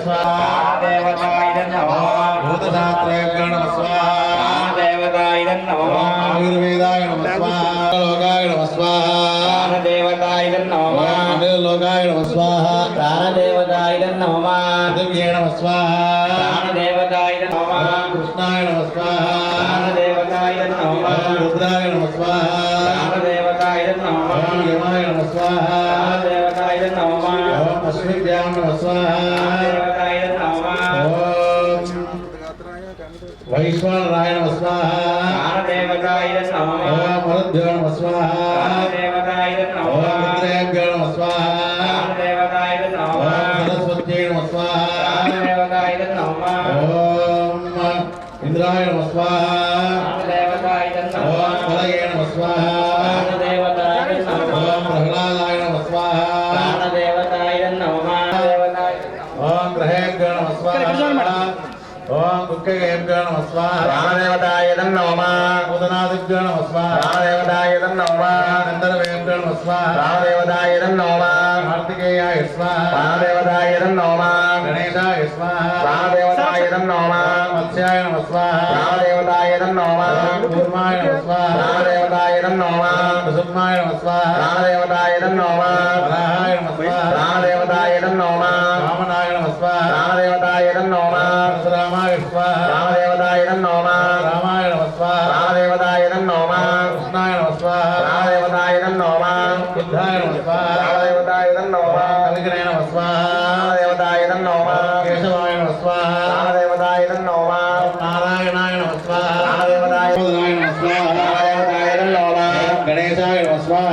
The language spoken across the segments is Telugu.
स्वाहा देवताय नमः भूतशास्त्रेभ्यो नमः स्वाहा देवताय नमः आयुर्वेदाय नमः स्वाहा लोकाय नमः स्वाहा देवताय नमः लोकाय नमः स्वाहा प्राणदेवताय नमः दिव्ये नमः स्वाहा देवताय नमः कृष्णाय नमः स्वाहा देवताय नमः रुद्राय नमः स्वाहा देवताय नमः यमाय नमः स्वाहा देवताय नमः अश्विभ्यां नमः स्वाहा देवताय नमः वैश्वानराय नमः स्वाहा देवताय नमः मरुद्भ्यो नमः स्वाहा देवताय नमः रुद्रेभ्यो नमः स्वाहा देवताय नमः सरस्वत्यै नमः स्वाहा देवताय नमः इंद्राय नमः स्वाहा देवताय नमः फलये नमः स्वाहा देवताय नमः प्रह्लादाय नमः स्वाहा देवताय नमः ओम ग्रहेभ्यो नमः स्वाहा ओम दुःखेभ्यो नमः स्वाहा प्राणदेवताय नमः उदनादिभ्यो नमः स्वाहा प्राणदेवताय नमः गन्धर्वेभ्यो नमः स्वाहा प्राणदेवताय नमः कार्तिकेयाय स्वाहा प्राणदेवताय नमः गणेशाय स्वाहा प्राणदेवताय नमः मत्स्याय नमः स्वाहा प्राणदेवताय नमः कूर्माय नमः स्वाहा प्राणदेवताय नमः नृसिंहाय नमः स्वाहा प्राणदेवताय नमः वराहाय नमः स्वाहा प्राणदेवताय नमः वामनाय नमः स्वाहा प्राणदेवताय नमः परशुरामाय स्वाहा प्राणदेवताय नमः रामाय नमः स्वाहा प्राणदेवताय नमः कृष्णाय नमः स्वाहा प्राणदेवताय नमः बुद्धाय नमः स्वाहा प्राणदेवताय नमः कलिगणे नमः स्वाहा प्राणदेवताय नमः केशवाय नमः स्वाहा प्राणदेवताय नमः नारायणाय नमः स्वाहा प्राणदेवताय नमः स्वाहा प्राणदेवताय नमः गणेशाय नमः स्वाहा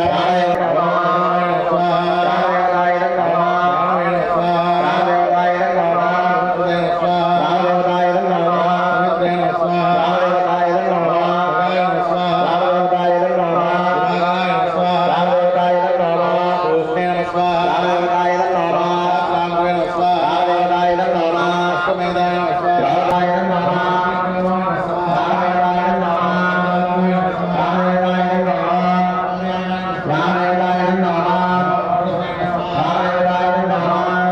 प्राणदेवताय नमः स्वाहा प्राणदेवताय नमः प्राणदेवताय नमः प्राणदेवताय नमः प्राणदेवताय नमः प्राणदेवताय नमः प्राणदेवताय नमः प्राणदेवताय नमः प्राणदेवताय नमः अष्टमेधाय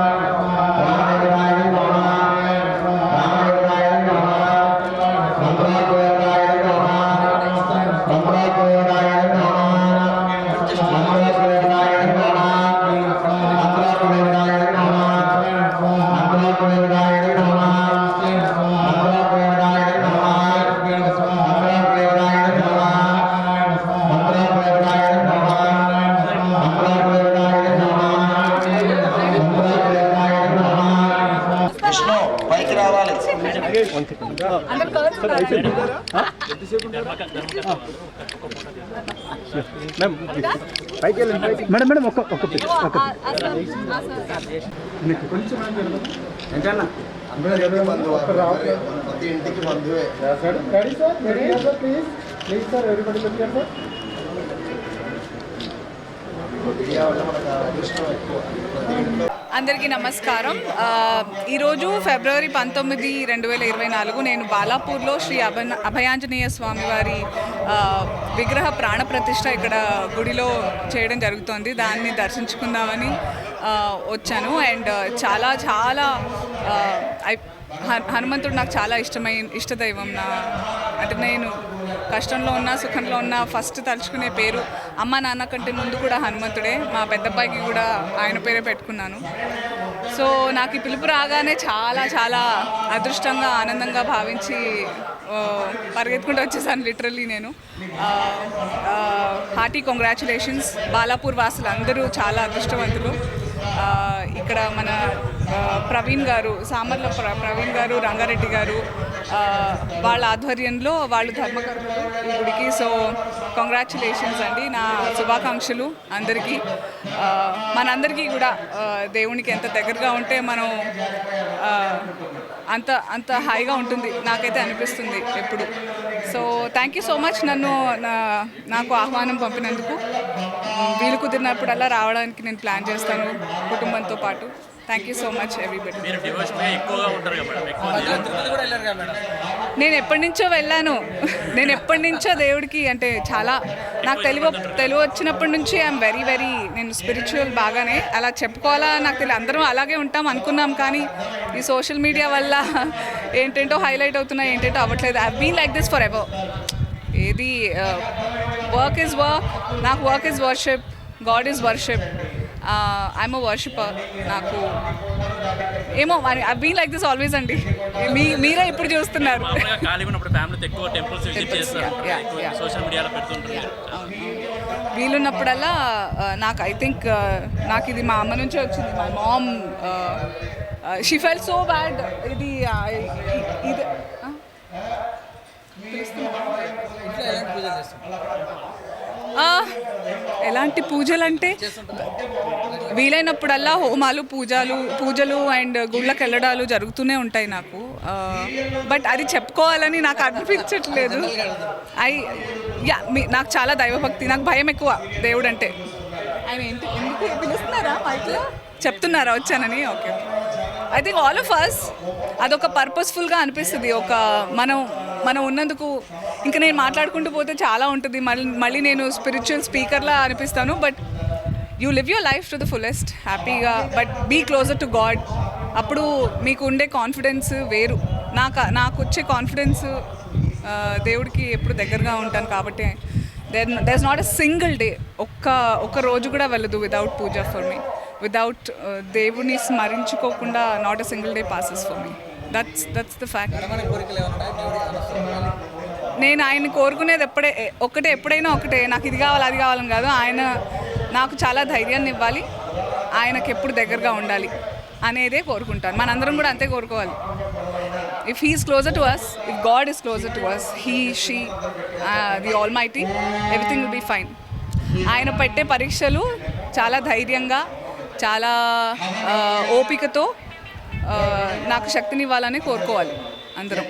नमः प्राणदेवताय नमः మేడం మేడం ఒక్క ప్రతి ఇంటికి బంధువే. అందరికీ నమస్కారం. ఈరోజు ఫిబ్రవరి 19, 2024 నేను బాలాపూర్లో శ్రీ అభయాంజనేయ స్వామి వారి విగ్రహ ప్రాణ ప్రతిష్ఠ ఇక్కడ గుడిలో చేయడం జరుగుతోంది. దాన్ని దర్శించుకుందామని వచ్చాను. అండ్ చాలా చాలా హనుమంతుడు నాకు చాలా ఇష్టదైవం. అంటే నేను కష్టంలో ఉన్నా సుఖంలో ఉన్నా ఫస్ట్ తలుచుకునే పేరు అమ్మ నాన్న కంటే ముందు కూడా హనుమంతుడే. మా పెద్దబ్బాయికి కూడా ఆయన పేరే పెట్టుకున్నాను. సో నాకు ఈ పిలుపు రాగానే చాలా చాలా అదృష్టంగా ఆనందంగా భావించి పరిగెత్తుకుంటూ వచ్చేసాను లిటరల్లీ నేను. Hearty congratulations. బాలాపూర్ వాసులు అందరూ చాలా అదృష్టవంతులు. ఇక్కడ మన ప్రవీణ్ గారు, సామర్ల ప్రవీణ్ గారు, రంగారెడ్డి గారు వాళ్ళ ఆధ్వర్యంలో వాళ్ళు ధర్మకర్తలు ఈ గుడికి. సో కంగ్రాచులేషన్స్ అండి, నా శుభాకాంక్షలు అందరికీ. మనందరికీ కూడా దేవునికి ఎంత దగ్గరగా ఉంటే మనం అంత హాయిగా ఉంటుంది, నాకైతే అనిపిస్తుంది ఎప్పుడు. So thank you so much నాకు ఆహ్వానం పంపినందుకు. వీలు కుదిరినప్పుడల్లా రావడానికి నేను ప్లాన్ చేస్తాను కుటుంబంతో పాటు. Thank you so much everybody. నేను ఎప్పటి నుంచో వెళ్ళాను. నేను ఎప్పటి నుంచో దేవుడికి అంటే చాలా నాకు తెలుగు వచ్చినప్పటి నుంచి ఐఎమ్ వెరీ నేను స్పిరిచువల్ బాగానే. అలా చెప్పుకోవాలా నాకు తెలియదు, అందరం అలాగే ఉంటాం అనుకున్నాం. కానీ ఈ సోషల్ మీడియా వల్ల ఏంటంటో హైలైట్ అవుతున్నాయి, ఏంటంటో అవ్వట్లేదు. I been like this forever. ఏది వర్క్ ఈజ్ వర్క్, నాకు work is worship, God is worship. I'm a worshipper. నాకు ఏమో I been like this always అండి. మీరే ఇప్పుడు చూస్తున్నారు. వీలున్నప్పుడల్లా నాకు ఐ థింక్ నాకు ఇది మా అమ్మ నుంచే వచ్చింది. My mom she felt so bad. ఇది ఎలాంటి పూజలు అంటే వీలైనప్పుడల్లా హోమాలు పూజలు అండ్ గుళ్ళకి వెళ్ళడాలు జరుగుతూనే ఉంటాయి నాకు. బట్ అది చెప్పుకోవాలని నాకు అనిపించట్లేదు. నాకు చాలా దైవభక్తి, నాకు భయం ఎక్కువ దేవుడు అంటే. ఆయన ఎందుకు పిలుస్తున్నారా మైక్లో చెప్తున్నారా వచ్చానని? Okay, I think all of us అదొక పర్పస్ఫుల్గా అనిపిస్తుంది. ఒక మనం ఉన్నందుకు ఇంకా నేను మాట్లాడుకుంటూ పోతే చాలా ఉంటుంది. మళ్ళీ నేను స్పిరిచువల్ స్పీకర్లా అనిపిస్తాను. But you live your life to the fullest హ్యాపీగా, but be closer to God. అప్పుడు మీకు ఉండే కాన్ఫిడెన్స్ వేరు. నాకు వచ్చే కాన్ఫిడెన్స్ దేవుడికి ఎప్పుడు దగ్గరగా ఉంటాను కాబట్టి there is not a single day, ఒక్క రోజు కూడా వెళ్ళదు without puja for me. Without దేవుడిని స్మరించుకోకుండా not a single day passes for me. That's the fact. నేను ఆయన కోరుకునేది ఎప్పుడైనా ఒకటే, నాకు ఇది కావాలి అది కావాలని కాదు. ఆయన నాకు చాలా ధైర్యాన్ని ఇవ్వాలి, ఆయనకు ఎప్పుడు దగ్గరగా ఉండాలి అనేదే కోరుకుంటాను. మనందరం కూడా అంతే కోరుకోవాలి. If he is closer to us, if God is closer to us, she the almighty, everything will be fine. ఆయన పెట్టే పరీక్షలు చాలా ధైర్యంగా, చాలా ఓపికతో నాకు శక్తినివ్వాలని కోరుకోవాలి అందరం.